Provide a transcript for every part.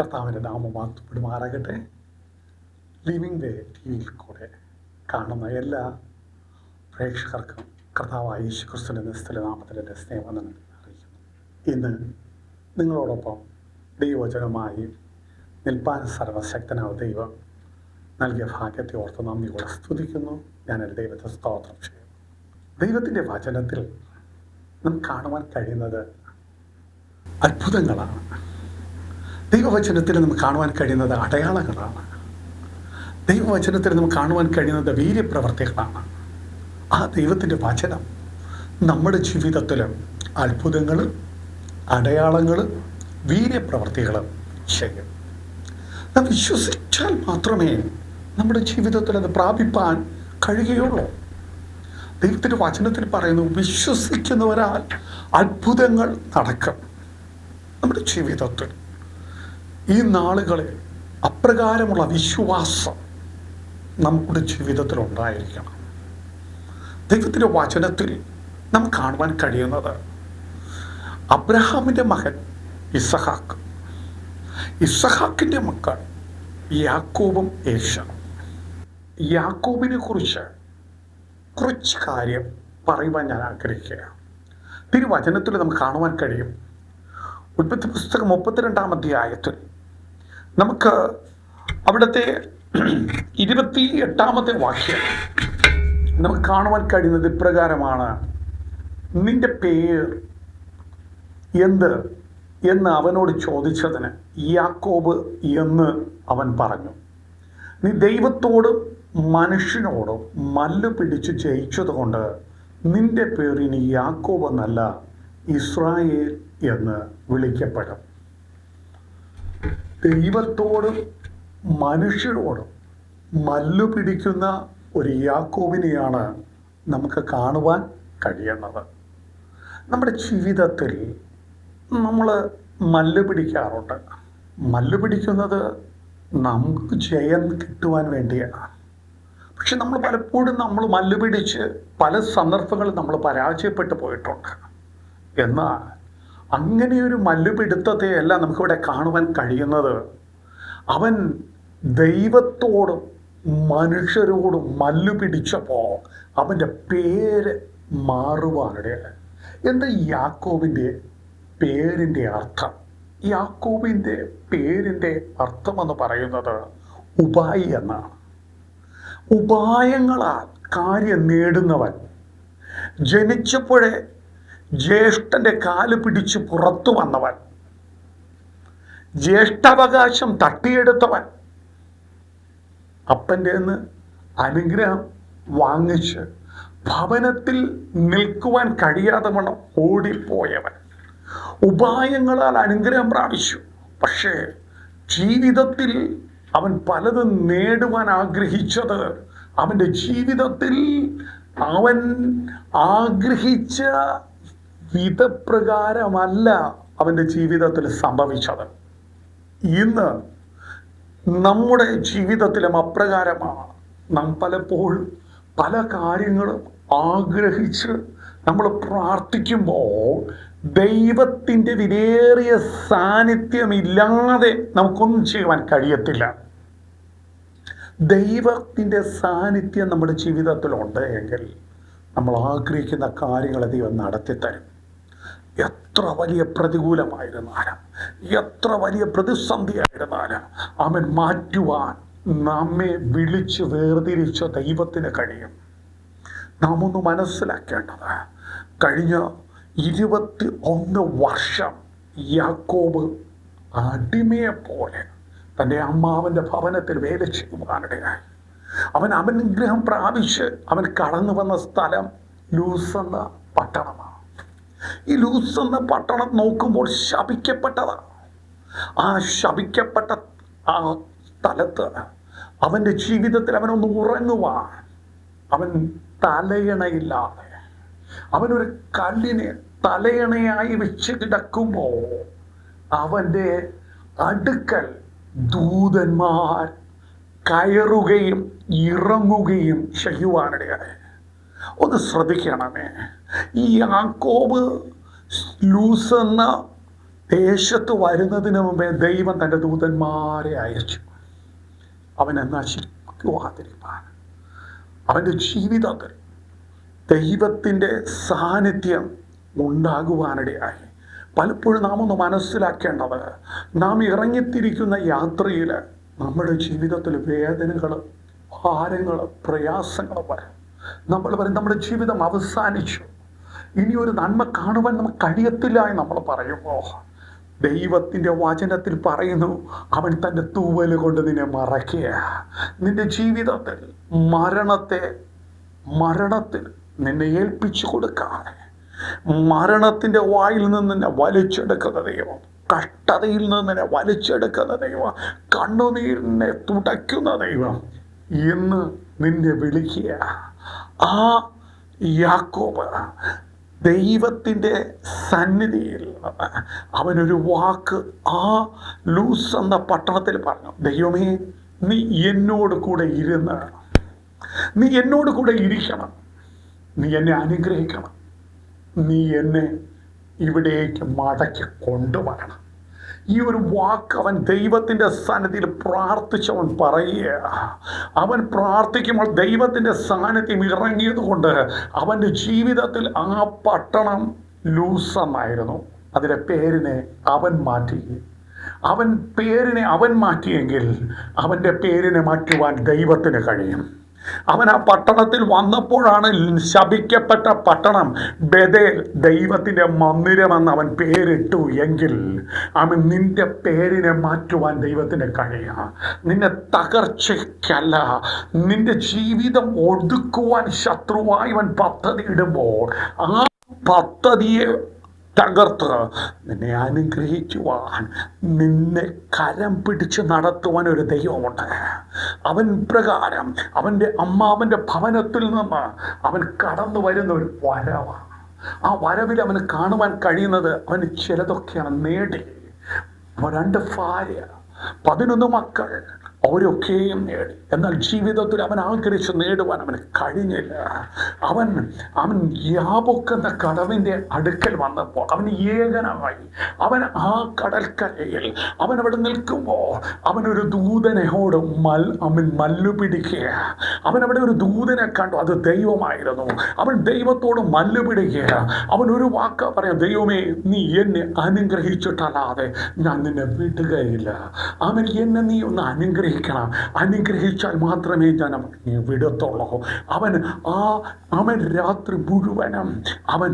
കർത്താവിൻ്റെ നാമം മാറ്റപ്പെടുമാറാകട്ടെ. ലിവിങ് വേ ടി വിയിൽ കൂടെ കാണുന്ന എല്ലാ പ്രേക്ഷകർക്കും കർത്താവായ യേശുക്രിസ്തുവിൻ്റെ നിസ്തുല നാമത്തിൽ എൻ്റെ സ്നേഹവന്ദനങ്ങൾ അറിയിക്കുന്നു. ഇന്ന് നിങ്ങളോടൊപ്പം ദൈവവചനമായി നിൽപ്പാൻ സർവശക്തനായ ദൈവം നൽകിയ ഭാഗ്യത്തെ ഓർത്ത് നന്ദിയോടെ സ്തുതിക്കുന്നു. ഞാൻ എൻ്റെ ദൈവത്തെ സ്തോത്രം ചെയ്യുന്നു. ദൈവത്തിൻ്റെ വചനത്തിൽ നമുക്ക് കാണുവാൻ കഴിയുന്നത് അത്ഭുതങ്ങളാണ്. ദൈവവചനത്തിൽ നമുക്ക് കാണുവാൻ കഴിയുന്നത് അടയാളങ്ങളാണ്. ദൈവവചനത്തിൽ നമുക്ക് കാണുവാൻ കഴിയുന്നത് വീര്യപ്രവർത്തികളാണ്. ആ ദൈവത്തിൻ്റെ വചനം നമ്മുടെ ജീവിതത്തിൽ അത്ഭുതങ്ങൾ, അടയാളങ്ങൾ, വീര്യപ്രവർത്തികൾ ചെയ്യും. നാം വിശ്വസിച്ചാൽ മാത്രമേ നമ്മുടെ ജീവിതത്തിൽ അത് പ്രാപിപ്പാൻ കഴിയുകയുള്ളൂ. ദൈവത്തിൻ്റെ വചനത്തിൽ പറയുന്നു, വിശ്വസിക്കുന്നവരാൽ അത്ഭുതങ്ങൾ നടക്കും. നമ്മുടെ ജീവിതത്തിൽ ഈ നാളുകളിൽ അപ്രകാരമുള്ള വിശ്വാസം നമ്മുടെ ജീവിതത്തിൽ ഉണ്ടായിരിക്കണം. ദൈവത്തിൻ്റെ വചനത്തിൽ നമുക്ക് കാണുവാൻ കഴിയുന്നത് അബ്രഹാമിൻ്റെ മകൻ ഇസഹാക്ക്, ഇസഹാക്കിൻ്റെ മക്കൾ യാക്കോബും ഏശാവും. യാക്കോബിനെ കുറിച്ച് കുറച്ച് കാര്യം പറയുവാൻ ഞാൻ ആഗ്രഹിക്കുകയാണ്. തിരുവചനത്തിൽ നമുക്ക് കാണുവാൻ കഴിയും. ഉൽപ്പത്തി പുസ്തകം 32-ാം അധ്യായത്തിൽ നമുക്ക് അവിടുത്തെ 28-ാമത്തെ വാക്യം നമുക്ക് കാണുവാൻ കഴിയുന്നത് ഇപ്രകാരമാണ്: നിന്റെ പേർ എന്ത് എന്ന് അവനോട് ചോദിച്ചതിന് യാക്കോബ് എന്ന് അവൻ പറഞ്ഞു. നീ ദൈവത്തോടും മനുഷ്യനോടും മല്ല് പിടിച്ച് ജയിച്ചതുകൊണ്ട് നിന്റെ പേർ ഇനി യാക്കോബ് എന്നല്ല, ഇസ്രായേൽ എന്ന് വിളിക്കപ്പെടും. ദൈവത്തോടും മനുഷ്യരോടും മല്ലു പിടിക്കുന്ന ഒരു യാക്കോബിനെയാണ് നമുക്ക് കാണുവാൻ കഴിയുന്നത്. നമ്മുടെ ജീവിതത്തിൽ നമ്മൾ മല്ലു പിടിക്കാറുണ്ട്. മല്ലു പിടിക്കുന്നത് നമുക്ക് ജയം കിട്ടുവാൻ വേണ്ടിയാണ്. പക്ഷെ നമ്മൾ പലപ്പോഴും മല്ലു പിടിച്ച് പല സന്ദർഭങ്ങളിൽ നമ്മൾ പരാജയപ്പെട്ടു പോയിട്ടുണ്ട്. എന്നാൽ അങ്ങനെയൊരു മല്ലുപിടുത്തത്തെയല്ല നമുക്കിവിടെ കാണുവാൻ കഴിയുന്നത്. അവൻ ദൈവത്തോടും മനുഷ്യരോടും മല്ലു പിടിച്ചപ്പോൾ അവൻ്റെ പേര് മാറുവാനിടയായി. എന്താ യാക്കോബിൻ്റെ പേരിൻ്റെ അർത്ഥം? യാക്കോബിൻ്റെ പേരിൻ്റെ അർത്ഥമെന്ന് പറയുന്നത് ഉപായി എന്നാണ്. ഉപായങ്ങളാൽ കാര്യം നേടുന്നവൻ. ജനിച്ചപ്പോഴേ ജ്യേഷ്ഠൻ്റെ കാല് പിടിച്ച് പുറത്തു വന്നവൻ, ജ്യേഷ്ഠാവകാശം തട്ടിയെടുത്തവൻ, അപ്പൻ്റെ നിന്ന് അനുഗ്രഹം വാങ്ങിച്ച് ഭവനത്തിൽ നിൽക്കുവാൻ കഴിയാതെ വണ്ണം ഓടിപ്പോയവൻ, ഉപായങ്ങളാൽ അനുഗ്രഹം പ്രാപിച്ചു. പക്ഷേ ജീവിതത്തിൽ അവൻ പലതും നേടുവാൻ ആഗ്രഹിച്ചത് അവൻ്റെ ജീവിതത്തിൽ അവൻ ആഗ്രഹിച്ച വിധപ്രകാരമല്ല അവൻ്റെ ജീവിതത്തിൽ സംഭവിച്ചത്. ഇന്ന് നമ്മുടെ ജീവിതത്തിലും അപ്രകാരമാണ്. നാം പലപ്പോഴും പല കാര്യങ്ങളും ആഗ്രഹിച്ച് നമ്മൾ പ്രാർത്ഥിക്കുമ്പോൾ ദൈവത്തിൻ്റെ വിലയേറിയ സാന്നിധ്യമില്ലാതെ നമുക്കൊന്നും ചെയ്യുവാൻ കഴിയത്തില്ല. ദൈവത്തിൻ്റെ സാന്നിധ്യം നമ്മുടെ ജീവിതത്തിലുണ്ട് എങ്കിൽ നമ്മൾ ആഗ്രഹിക്കുന്ന കാര്യങ്ങളെ ദൈവം നടത്തിത്തരും. എത്ര വലിയ പ്രതികൂലമായിരുന്നാലും, എത്ര വലിയ പ്രതിസന്ധിയായിരുന്നാലും അവൻ മാറ്റുവാൻ നമ്മെ വിളിച്ച് വേർതിരിച്ച ദൈവത്തിന് കഴിയും. നാം ഒന്ന് മനസ്സിലാക്കേണ്ടത്, കഴിഞ്ഞ 21 വർഷം യാക്കോബ് അടിമയെപ്പോലെ തൻ്റെ അമ്മാവൻ്റെ ഭവനത്തിൽ വേല ചെയ്യുവാനിടയായി. അവൻ അനുഗ്രഹം പ്രാപിച്ച് അവൻ കടന്നു വന്ന സ്ഥലം ലൂസ് എന്ന പട്ടണമാണ്. ഈ ലൂസ് എന്ന പട്ടണം നോക്കുമ്പോൾ ശപിക്കപ്പെട്ടതാണ്. ആ ശപിക്കപ്പെട്ട ആ സ്ഥലത്ത് അവൻ്റെ ജീവിതത്തിൽ അവനൊന്ന് ഉറങ്ങുവാൻ അവൻ തലയണയില്ലാതെ അവനൊരു കല്ലിനെ തലയണയായി വെച്ച് കിടക്കുമ്പോൾ അവൻ്റെ അടുക്കൽ ദൂതന്മാർ കയറുകയും ഇറങ്ങുകയും ചെയ്യുവാനിടയായി. ഒന്ന് ശ്രദ്ധിക്കണമേ, ഈ യാക്കോബ് ലൂസ് എന്ന ദേശത്ത് വരുന്നതിന് മുമ്പേ ദൈവം തൻ്റെ ദൂതന്മാരെ അയച്ചു അവനെ നശിക്കുവാതിരിക്കാൻ. അവൻ്റെ ജീവിതത്തിൽ ദൈവത്തിൻ്റെ സാന്നിധ്യം ഉണ്ടാകുവാനിടയായി. പലപ്പോഴും നാം ഒന്ന് മനസ്സിലാക്കേണ്ടത്, നാം ഇറങ്ങിത്തിരിക്കുന്ന യാത്രയിൽ നമ്മുടെ ജീവിതത്തിൽ വേദനകൾ, ഭാരങ്ങൾ, പ്രയാസങ്ങൾ വരും. നമ്മൾ പറയും നമ്മുടെ ജീവിതം അവസാനിച്ചു, ഇനി ഒരു നന്മ കാണുവാൻ നമുക്ക് കഴിയത്തില്ല എന്ന് നമ്മൾ പറയുമ്പോൾ ദൈവത്തിൻ്റെ വചനത്തിൽ പറയുന്നു, അവൻ തൻ്റെ തൂവൽ കൊണ്ട് നിന്നെ മറയ്ക്കുക. നിന്റെ ജീവിതത്തിൽ മരണത്തിൽ നിന്നെ ഏൽപ്പിച്ചു കൊടുക്കാതെ മരണത്തിൻ്റെ വായിൽ നിന്ന് നിന്നെ വലിച്ചെടുക്കുന്ന ദൈവം, കഷ്ടതയിൽ നിന്ന് നിന്നെ വലിച്ചെടുക്കുന്ന ദൈവം, കണ്ണുനീരിനെ തുടയ്ക്കുന്ന ദൈവം ഇന്ന് നിന്നെ വിളിക്കുക. ആ യാക്കോബ് ദൈവത്തിൻ്റെ സന്നിധിയിൽ അവനൊരു വാക്ക് ആ ലൂസ് എന്ന പട്ടണത്തിൽ പറഞ്ഞു, ദൈവമേ നീ എന്നോട് കൂടെ ഇരുന്ന്, നീ എന്നോട് കൂടെ ഇരിക്കണം, നീ എന്നെ അനുഗ്രഹിക്കണം, നീ എന്നെ ഇവിടേക്ക് മടക്കി കൊണ്ടുവരണം. ഈ ഒരു വാക്ക് അവൻ ദൈവത്തിൻ്റെ സന്നിധിയിൽ പ്രാർത്ഥിച്ചവൻ പറയുക. അവൻ പ്രാർത്ഥിക്കുമ്പോൾ ദൈവത്തിൻ്റെ സാന്നിധ്യം ഇറങ്ങിയത് കൊണ്ട് അവൻ്റെ ജീവിതത്തിൽ ആ പട്ടണം ലൂസ് എന്നായിരുന്നു. അതിൻ്റെ പേരിനെ അവൻ മാറ്റി. അവൻ മാറ്റിയെങ്കിൽ അവൻ്റെ പേരിനെ മാറ്റുവാൻ ദൈവത്തിന് കഴിയും. അവൻ ആ പട്ടണത്തിൽ വന്നപ്പോഴാണ് ശപിക്കപ്പെട്ട പട്ടണം ബേഥേൽ ദൈവത്തിൻ്റെ മന്ദിരമെന്ന് അവൻ പേരിട്ടു എങ്കിൽ അവൻ നിന്റെ പേരിനെ മാറ്റുവാൻ ദൈവത്തിന് കഴിയും. നിന്നെ തകർച്ചയ്ക്കല്ല, നിന്റെ ജീവിതം ഒടുക്കുവാൻ ശത്രുവായി അവൻ പദ്ധതി ഇടുമ്പോൾ ആ പദ്ധതിയെ തകർത്ത് നിന്നെ അനുഗ്രഹിക്കുവാൻ, നിന്നെ കരം പിടിച്ച് നടത്തുവാൻ ഒരു ദൈവമുണ്ട്. അവൻ പ്രകാരം അവൻ്റെ അമ്മാവൻ്റെ ഭവനത്തിൽ നിന്ന് അവൻ കടന്നു വരുന്ന ഒരു വരവാണ്. ആ വരവിൽ അവന് കാണുവാൻ കഴിയുന്നത് അവന് ചിലതൊക്കെയാണ് നേടി. 2 ഭാര്യ, 11 മക്കൾ, അവരൊക്കെയും നേടി. എന്നാൽ ജീവിതത്തിൽ അവൻ ആഗ്രഹിച്ച് നേടുവാൻ അവന് കഴിഞ്ഞില്ല. അവൻ യാബോക്ക് എന്ന കടവിൻ്റെ അടുക്കൽ വന്നപ്പോൾ അവൻ ഏകനായി. അവൻ ആ കടൽക്കരയിൽ അവൻ അവിടെ നിൽക്കുമ്പോൾ അവനൊരു ദൂതനോട് മല്ലു പിടിക്കുക. അവനവിടെ ഒരു ദൂതനെ കണ്ടു, അത് ദൈവമായിരുന്നു. അവൻ ദൈവത്തോട് മല്ലു പിടിക്കുക. അവൻ ഒരു വാക്ക് പറയാം, ദൈവമേ നീ എന്നെ അനുഗ്രഹിച്ചിട്ടല്ലാതെ ഞാൻ നിന്നെ വിടുകയില്ല. അവൻ എന്നെ നീ ഒന്ന് അനുഗ്രഹിച്ചാൽ മാത്രമേ ഞാൻ അവനെ വിടത്തുള്ളൂ. അവൻ രാത്രി മുഴുവനും അവൻ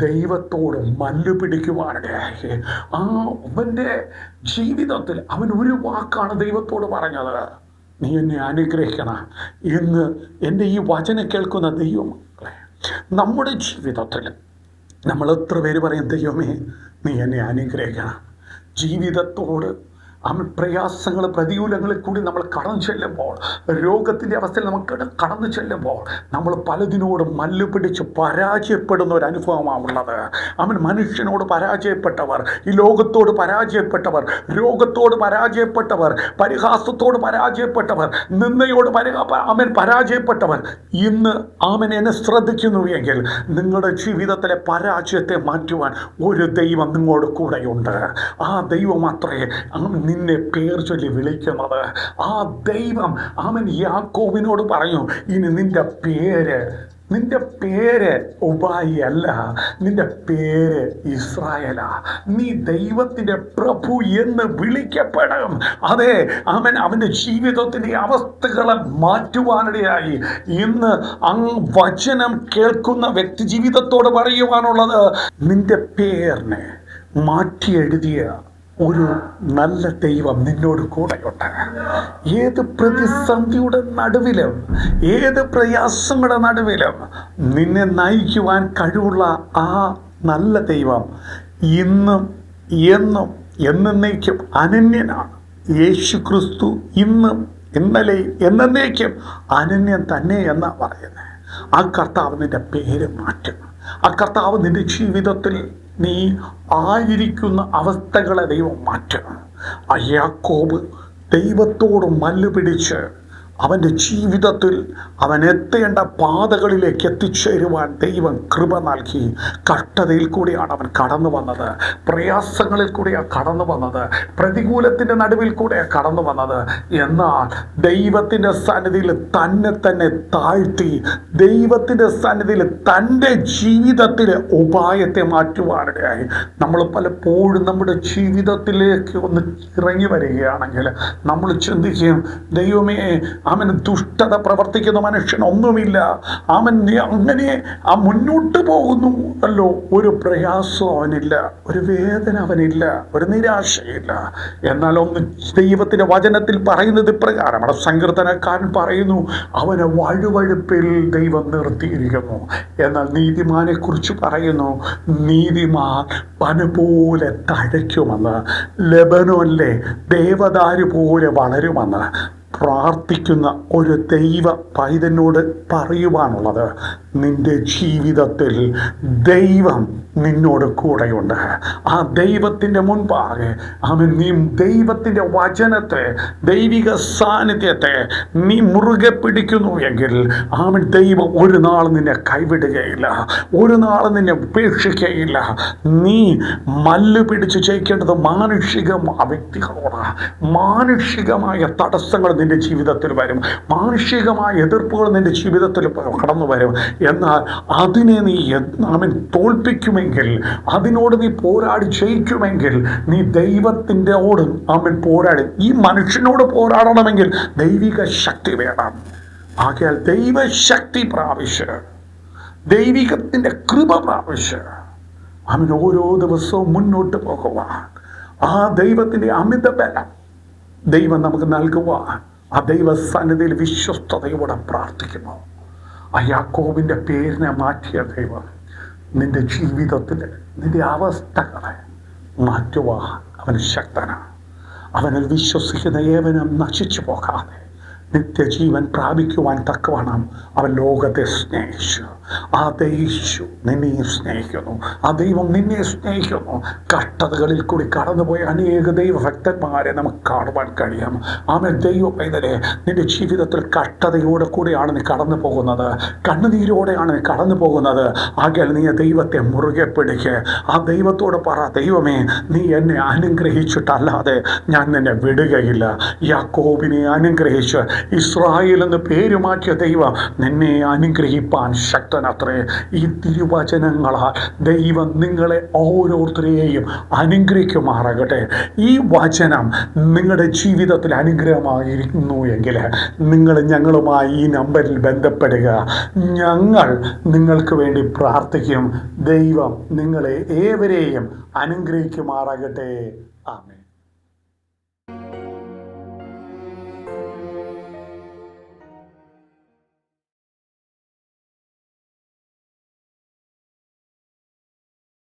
ദൈവത്തോട് മല്ലു പിടിക്കുവാനിടയായി. അവൻ്റെ ജീവിതത്തിൽ അവൻ ഒരു വാക്കാണ് ദൈവത്തോട് പറഞ്ഞത്, നീ എന്നെ അനുഗ്രഹിക്കണം എന്ന്. എൻ്റെ ഈ വചനം കേൾക്കുന്ന ദൈവമക്കളെ, നമ്മുടെ ജീവിതത്തിൽ നമ്മൾ എത്ര പേര് പറയും, ദൈവമേ നീ എന്നെ അനുഗ്രഹിക്കണം. ജീവിതത്തോട് പ്രയാസങ്ങൾ, പ്രതികൂലങ്ങളിൽ കൂടി നമ്മൾ കടന്നു ചെല്ലുമ്പോൾ, രോഗത്തിൻ്റെ അവസ്ഥയിൽ നമുക്ക് കടന്നു ചെല്ലുമ്പോൾ നമ്മൾ പലതിനോടും മല്ലു പിടിച്ച് പരാജയപ്പെടുന്ന ഒരു അനുഭവമാണുള്ളത്. മനുഷ്യനോട് പരാജയപ്പെട്ടവർ, ഈ ലോകത്തോട് പരാജയപ്പെട്ടവർ, രോഗത്തോട് പരാജയപ്പെട്ടവർ, പരിഹാസത്തോട് പരാജയപ്പെട്ടവർ, നിന്ദയോട് പരാജയപ്പെട്ടവർ ഇന്ന് എന്നെ ശ്രദ്ധിക്കുന്നു എങ്കിൽ നിങ്ങളുടെ ജീവിതത്തിലെ പരാജയത്തെ മാറ്റുവാൻ ഒരു ദൈവം നിങ്ങളോട് കൂടെയുണ്ട്. ആ ദൈവം മാത്രമേ നിന്നെ പേർ ചൊല്ലി വിളിക്കുന്നത്. ആ ദൈവം യാക്കോബിനോട് പറഞ്ഞു, ഇനി നിന്റെ പേര് ഉബായി അല്ല, നിന്റെ പേര് ഇസ്രായേലാ. നീ ദൈവത്തിൻ്റെ പ്രഭു എന്ന് വിളിക്കപ്പെടും. അതെ, അവൻ്റെ ജീവിതത്തിൻ്റെ അവസ്ഥകളെ മാറ്റുവാനിടയായി. ഇന്ന് വചനം കേൾക്കുന്ന വ്യക്തി ജീവിതത്തോട് പറയുവാനുള്ളത്, നിന്റെ പേരിനെ മാറ്റി എഴുതിയ ഒരു നല്ല ദൈവം നിന്നോട് കൂടെയുണ്ട്. ഏത് പ്രതിസന്ധിയുടെ നടുവിലും, ഏത് പ്രയാസങ്ങളുടെ നടുവിലും നിന്നെ നയിക്കുവാൻ കഴിവുള്ള ആ നല്ല ദൈവം ഇന്നും എന്നും എന്നേക്കും അനന്യനാണ്. യേശു ക്രിസ്തു ഇന്നും ഇന്നലെയും എന്നേക്കും അനന്യൻ തന്നെ എന്നാണ് പറയുന്നത്. ആ കർത്താവ് നിന്റെ പേര് മാറ്റും. ആ കർത്താവ് നിന്റെ ജീവിതത്തിൽ നീ ആയിരിക്കുന്ന അവസ്ഥകളെ ദൈവം മാറ്റും. യാക്കോബ് ദൈവത്തോട് മല്ലു പിടിച്ച് അവൻ്റെ ജീവിതത്തിൽ അവൻ എത്തേണ്ട പാതകളിലേക്ക് എത്തിച്ചേരുവാൻ ദൈവം കൃപ നൽകി. കഷ്ടതയിൽ കൂടിയാണ് അവൻ കടന്നു വന്നത്, പ്രയാസങ്ങളിൽ കൂടിയാണ് കടന്നു വന്നത്, പ്രതികൂലത്തിൻ്റെ നടുവിൽ കൂടെയാണ് കടന്നു വന്നത്. എന്നാൽ ദൈവത്തിൻ്റെ സന്നിധിയിൽ തന്നെ താഴ്ത്തി, ദൈവത്തിൻ്റെ സന്നിധിയിൽ തൻ്റെ ജീവിതത്തിലെ ഉപായത്തെ മാറ്റുവാനിടയായി. നമ്മൾ പലപ്പോഴും നമ്മുടെ ജീവിതത്തിലേക്ക് ഒന്ന് ഇറങ്ങി വരികയാണെങ്കിൽ നമ്മൾ ചിന്തിക്കും, ദൈവമേ, അവന് ദുഷ്ടത പ്രവർത്തിക്കുന്ന മനുഷ്യൻ ഒന്നുമില്ല, അവൻ അങ്ങനെ മുന്നോട്ട് പോകുന്നു അല്ലോ, ഒരു പ്രയാസവും അവനില്ല, ഒരു വേദന അവനില്ല, ഒരു നിരാശയില്ല. എന്നാൽ ഒന്ന് ദൈവത്തിൻ്റെ വചനത്തിൽ പറയുന്നത് ഇപ്രകാരമാണ്. സങ്കീർത്തനക്കാരൻ പറയുന്നു, അവനെ വഴുവഴുപ്പിൽ ദൈവം നിർത്തിയിരിക്കുന്നു. എന്നാൽ നീതിമാനെ കുറിച്ച് പറയുന്നു, നീതിമാൻ പന പോലെ തഴയ്ക്കുമെന്ന്, ലെബനോനിലെ ദേവദാരു പോലെ വളരുമെന്ന് പ്രാർത്ഥിക്കുന്ന ഒരു ദൈവ പൈതനോട് പറയുവാനുള്ളത്, നിന്റെ ജീവിതത്തിൽ ദൈവം നിന്നോട് കൂടെയുണ്ട്. ആ ദൈവത്തിൻ്റെ മുൻപാകെ നീ ദൈവത്തിൻ്റെ വചനത്തെ, ദൈവിക സാന്നിധ്യത്തെ നീ മുറുകെ പിടിക്കുന്നു എങ്കിൽ ദൈവം ഒരു നാൾ നിന്നെ കൈവിടുകയില്ല, ഒരു നാൾ നിന്നെ ഉപേക്ഷിക്കുകയില്ല. നീ മല്ല് പിടിച്ച് ജയിക്കേണ്ടത് മാനുഷികമായ വ്യക്തികളോടാണ്. മാനുഷികമായ തടസ്സങ്ങൾ നിന്റെ ജീവിതത്തിൽ വരും, മാനുഷികമായ എതിർപ്പുകൾ നിന്റെ ജീവിതത്തിൽ കടന്നു വരും. എന്നാൽ അതിനെ നീ തോൽപ്പിക്കുമെങ്കിൽ, അതിനോട് നീ പോരാടി ജയിക്കുമെങ്കിൽ, നീ ദൈവത്തിൻ്റെയോടും പോരാടി. ഈ മനുഷ്യനോട് പോരാടണമെങ്കിൽ ദൈവിക ശക്തി വേണം. ആകയാൽ ദൈവശക്തി പ്രാപിച്ച്, ദൈവികത്തിൻ്റെ കൃപ പ്രാപിച്ച് ഓരോ ദിവസവും മുന്നോട്ട് പോകുവാൻ, ആ ദൈവത്തിൻ്റെ അമിത ബലം ദൈവം നമുക്ക് നൽകുവാൻ ആ ദൈവസന്നിധിയിൽ വിശ്വസ്തതയോടെ പ്രാർത്ഥിക്കുന്നു. ആ യാക്കോബിൻ്റെ പേരിനെ മാറ്റിയ ദൈവം നിന്റെ ജീവിതത്തിൽ നിന്റെ അവസ്ഥകളെ മാറ്റുവാൻ അവൻ ശക്തനാണ്. അവനിൽ വിശ്വസിക്കുന്ന ഏവനും നശിച്ചു പോകാതെ നിത്യജീവൻ പ്രാപിക്കുവാൻ തക്കവണ്ണം അവൻ ലോകത്തെ സ്നേഹിച്ചു. ആ ദൈവം നിന്നെ സ്നേഹിക്കുന്നു, ആ ദൈവം നിന്നെ സ്നേഹിക്കുന്നു. കഷ്ടതകളിൽ കൂടി കടന്നുപോയ അനേക ദൈവഭക്തന്മാരെ നമുക്ക് കാണുവാൻ കഴിയാം. ദൈവ പൈതലെ, നിന്റെ ജീവിതത്തിൽ കഷ്ടതയോടെ കൂടെയാണ് നീ കടന്നു പോകുന്നത്, കണ്ണുനീരോടെയാണ് നീ കടന്നു പോകുന്നത്. ആകയാൽ നീ ദൈവത്തെ മുറുകെ പിടിക്കുക. ആ ദൈവത്തോട് പറ, ദൈവമേ, നീ എന്നെ അനുഗ്രഹിച്ചിട്ടല്ലാതെ ഞാൻ നിന്നെ വിടുകയില്ല. യാക്കോബിനെ അനുഗ്രഹിച്ച് ഇസ്രായേൽ എന്ന് പേര് മാറ്റിയ ദൈവം നിന്നെ അനുഗ്രഹിപ്പാൻ ശക്തനത്രേ. ഈ തിരുവചനങ്ങളാൽ ദൈവം നിങ്ങളെ ഓരോരുത്തരെയും അനുഗ്രഹിക്കുമാറാകട്ടെ. ഈ വചനം നിങ്ങളുടെ ജീവിതത്തിൽ അനുഗ്രഹമായിരിക്കുന്നു എങ്കിൽ നിങ്ങൾ ഞങ്ങളുമായി ഈ നമ്പറിൽ ബന്ധപ്പെടുക. ഞങ്ങൾ നിങ്ങൾക്ക് വേണ്ടി പ്രാർത്ഥിക്കും. ദൈവം നിങ്ങളെ ഏവരെയും അനുഗ്രഹിക്കുമാറാകട്ടെ. ആമേൻ.